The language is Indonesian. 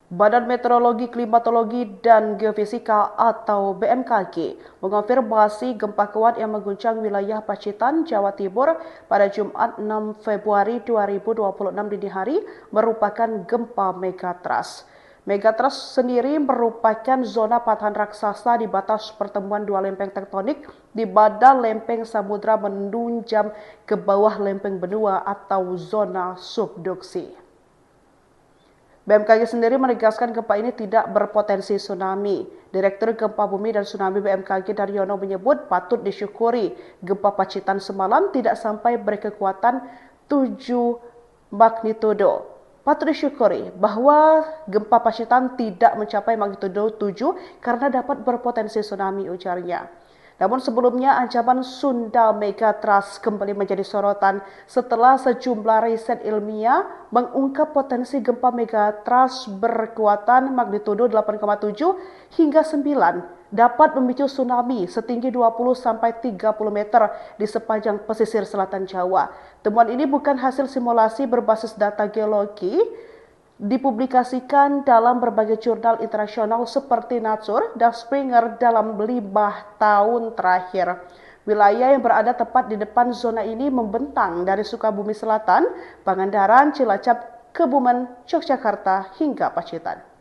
Badan Meteorologi, Klimatologi, dan Geofisika atau BMKG mengonfirmasi gempa kuat yang mengguncang wilayah Pacitan, Jawa Timur pada Jumat 6 Februari 2026 dini hari merupakan gempa megatrust. Megatrust sendiri merupakan zona patahan raksasa di batas pertemuan dua lempeng tektonik di badan lempeng samudra menunjam ke bawah lempeng benua atau zona subduksi. BMKG sendiri menegaskan gempa ini tidak berpotensi tsunami. Direktur Gempa Bumi dan Tsunami BMKG Daryono menyebut patut disyukuri gempa Pacitan semalam tidak sampai berkekuatan 7 magnitudo. Patut disyukuri bahwa gempa Pacitan tidak mencapai magnitudo 7 karena dapat berpotensi tsunami, ujarnya. Namun sebelumnya ancaman Sunda Megatrust kembali menjadi sorotan setelah sejumlah riset ilmiah mengungkap potensi gempa megatrust berkekuatan magnitudo 8,7 hingga 9 dapat memicu tsunami setinggi 20-30 meter di sepanjang pesisir selatan Jawa. Temuan ini bukan hasil simulasi berbasis data geologi, dipublikasikan dalam berbagai jurnal internasional seperti Nature dan Springer dalam 5 tahun terakhir. Wilayah yang berada tepat di depan zona ini membentang dari Sukabumi Selatan, Pangandaran, Cilacap, Kebumen, Yogyakarta hingga Pacitan.